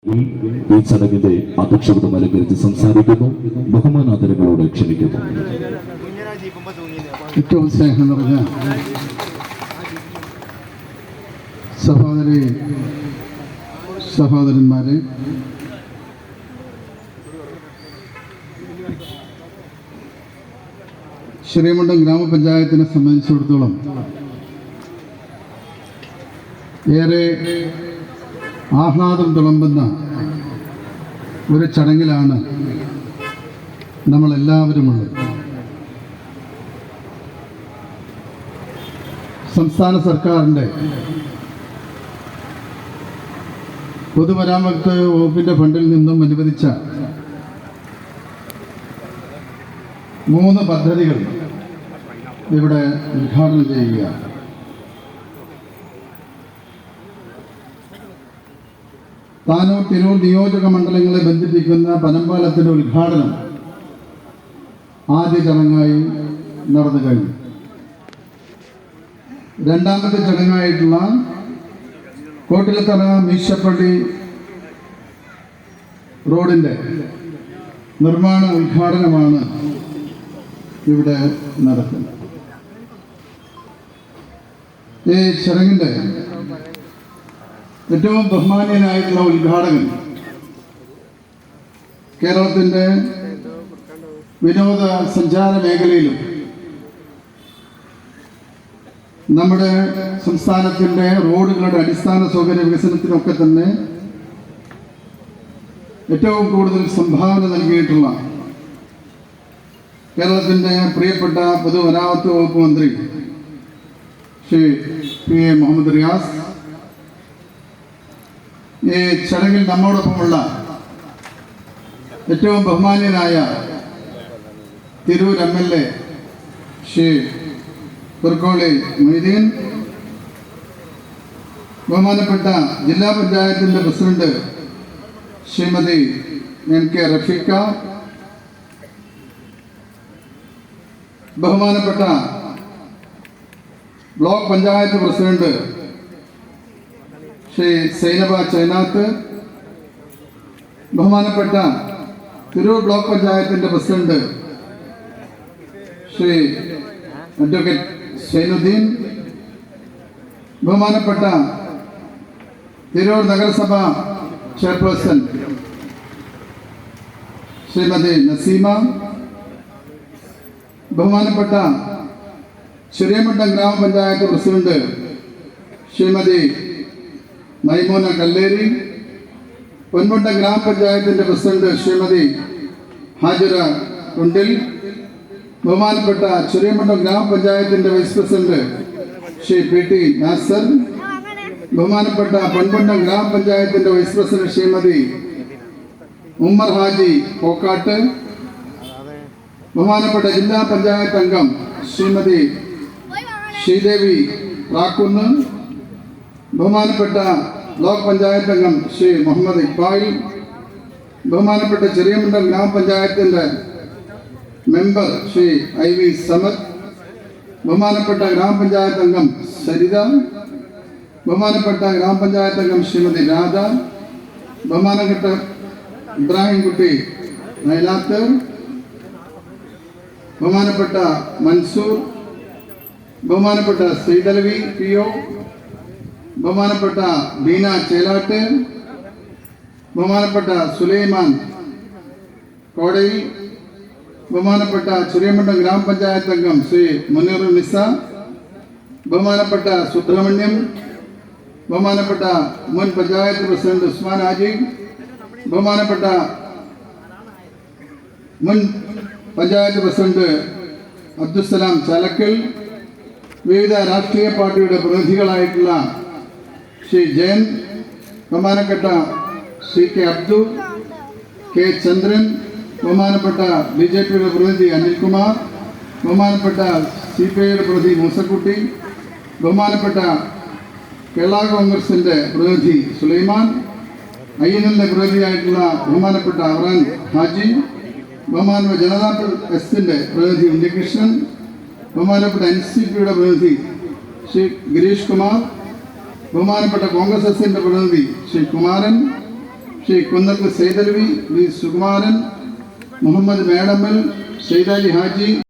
ഈ ചടങ്ങിന്റെ അധ്യക്ഷപദം അലങ്കരിച്ച് സംസാരിക്കുന്നു. ബഹുമാനാദരങ്ങളോട് ക്ഷണിക്കുന്നു. ഏറ്റവും സ്നേഹം നിറഞ്ഞ സഹോദരന്മാരെ, ശ്രീമുണ്ടം ഗ്രാമപഞ്ചായത്തിനെ സംബന്ധിച്ചിടത്തോളം ഏറെ ആഹ്ലാദം തുളുമ്പുന്ന ഒരു ചടങ്ങിലാണ് നമ്മളെല്ലാവരുമുള്ളത്. സംസ്ഥാന സർക്കാരിൻ്റെ പൊതുമരാമത്ത് വകുപ്പിൻ്റെ ഫണ്ടിൽ നിന്നും അനുവദിച്ച 3 പദ്ധതികൾ ഇവിടെ ഉദ്ഘാടനം ചെയ്യുകയാണ്. താനൂർ തിരൂർ നിയോജക മണ്ഡലങ്ങളെ ബന്ധിപ്പിക്കുന്ന പനമ്പാലത്തിൻ്റെ ഉദ്ഘാടനം ആദ്യ ചടങ്ങായി നടന്നു കഴിഞ്ഞു. രണ്ടാമത്തെ ചടങ്ങായിട്ടുള്ള കോട്ടിലത്തറ മീശപ്പള്ളി റോഡിൻ്റെ നിർമ്മാണ ഉദ്ഘാടനമാണ് ഇവിടെ നടക്കുന്നത്. ഈ ചടങ്ങിൻ്റെ ഏറ്റവും ബഹുമാനീയനായിട്ടുള്ള ഉദ്ഘാടകൻ കേരളത്തിൻ്റെ വിനോദ സഞ്ചാര മേഖലയിലും നമ്മുടെ സംസ്ഥാനത്തിൻ്റെ റോഡുകളുടെ അടിസ്ഥാന സൗകര്യ വികസനത്തിനൊക്കെ തന്നെ ഏറ്റവും കൂടുതൽ സംഭാവന നൽകിയിട്ടുള്ള കേരളത്തിൻ്റെ പ്രിയപ്പെട്ട പൊതുമരാമത്ത് വകുപ്പ് മന്ത്രി ശ്രീ പി.എ. മുഹമ്മദ് റിയാസ്, ഈ ചടങ്ങിൽ നമ്മോടൊപ്പമുള്ള ഏറ്റവും ബഹുമാന്യനായ തിരൂർ MLA ശ്രീ കുർക്കോളി മൊയ്തീൻ, ബഹുമാനപ്പെട്ട ജില്ലാ പഞ്ചായത്തിൻ്റെ പ്രസിഡന്റ് ശ്രീമതി NK റഫീഖ, ബഹുമാനപ്പെട്ട ബ്ലോക്ക് പഞ്ചായത്ത് പ്രസിഡന്റ് ശ്രീ സൈനബ ചൈനാത്ത്, ബഹുമാനപ്പെട്ട തിരൂർ ബ്ലോക്ക് പഞ്ചായത്തിൻ്റെ പ്രസിഡന്റ് ശ്രീ അഡ്വക്കേറ്റ് സൈനുദ്ദീൻ, ബഹുമാനപ്പെട്ട തിരൂർ നഗരസഭ ചെയർപേഴ്സൺ ശ്രീമതി നസീമ, ബഹുമാനപ്പെട്ട ശ്രീമുണ്ടം ഗ്രാമപഞ്ചായത്ത് പ്രസിഡന്റ് ശ്രീമതി മൈമൂന കല്ലേരി, പൊന്മുണ്ടം ഗ്രാമപഞ്ചായത്തിൻ്റെ പ്രസിഡന്റ് ശ്രീമതി ഹാജിറ കുണ്ടിൽ, ബഹുമാനപ്പെട്ട ചെറിയമുണ്ടം ഗ്രാമപഞ്ചായത്തിൻ്റെ vice president Shri PT Nasar, ബഹുമാനപ്പെട്ട പൊന്മുണ്ടം ഗ്രാമപഞ്ചായത്തിൻ്റെ വൈസ് പ്രസിഡന്റ് ശ്രീമതി ഉമ്മർ ഹാജി പോക്കാട്ട്, ബഹുമാനപ്പെട്ട ജില്ലാ പഞ്ചായത്ത് അംഗം ശ്രീമതി ശ്രീദേവി റാക്കുന്ന്, ബഹുമാനപ്പെട്ട ബ്ലോക്ക് പഞ്ചായത്ത് അംഗം ശ്രീ മുഹമ്മദ് ഇക്ബാൽ, ബഹുമാനപ്പെട്ട ചെറിയമുണ്ടം ഗ്രാമപഞ്ചായത്തിൻ്റെ മെമ്പർ ശ്രീ IV സമദ്, ബഹുമാനപ്പെട്ട ഗ്രാമപഞ്ചായത്ത് അംഗം സരിത, ബഹുമാനപ്പെട്ട ഗ്രാമപഞ്ചായത്ത് അംഗം ശ്രീമതി രാധ, ബഹുമാനപ്പെട്ട ഇബ്രാഹിംകുട്ടി നൈലാത്ത്, ബഹുമാനപ്പെട്ട മൻസൂർ, ബഹുമാനപ്പെട്ട ശ്രീധലവി PO, ബഹുമാനപ്പെട്ട ബീന ചേലാട്ട്, ബഹുമാനപ്പെട്ട സുലൈമാൻ കോടയിൽ, ബഹുമാനപ്പെട്ട ചെറിയമുണ്ടം ഗ്രാമപഞ്ചായത്ത് അംഗം ശ്രീ മുനീർ നിസ, ബഹുമാനപ്പെട്ട സുബ്രഹ്മണ്യം, ബഹുമാനപ്പെട്ട മുൻ പഞ്ചായത്ത് പ്രസിഡന്റ് ഉസ്മാൻ ഹാജി, ബഹുമാനപ്പെട്ട മുൻ പഞ്ചായത്ത് പ്രസിഡന്റ് അബ്ദുസലാം ചാലക്കൽ, വിവിധ രാഷ്ട്രീയ പാർട്ടിയുടെ പ്രതിനിധികളായിട്ടുള്ള ശ്രീ ജയൻ, ബഹുമാനപ്പെട്ട CK അബ്ദു, K ചന്ദ്രൻ, ബഹുമാനപ്പെട്ട BJPയുടെ പ്രതിനിധി അനിൽകുമാർ, ബഹുമാനപ്പെട്ട CPIയുടെ പ്രതിനിധി മൂസക്കുട്ടി, ബഹുമാനപ്പെട്ട കേരള കോൺഗ്രസിൻ്റെ പ്രതിനിധി സുലൈമാൻ, INLന്റെ പ്രതിനിധിയായിട്ടുള്ള ബഹുമാനപ്പെട്ട അവറാൻ ഹാജി, ബഹുമാനപ്പെട്ട ജനതാ എസിൻ്റെ പ്രതിനിധി ഉണ്ണികൃഷ്ണൻ, ബഹുമാനപ്പെട്ട NCPയുടെ പ്രതിനിധി ശ്രീ ഗിരീഷ് കുമാർ, ബഹുമാനപ്പെട്ട കോൺഗ്രസ് എസിൻ്റെ പ്രതിനിധി ശ്രീ കുമാരൻ, ശ്രീ കുന്നത്ത് സൈതലവി, വി സുകുമാരൻ, മുഹമ്മദ് മേടമ്മൽ, സൈദാലി ഹാജി,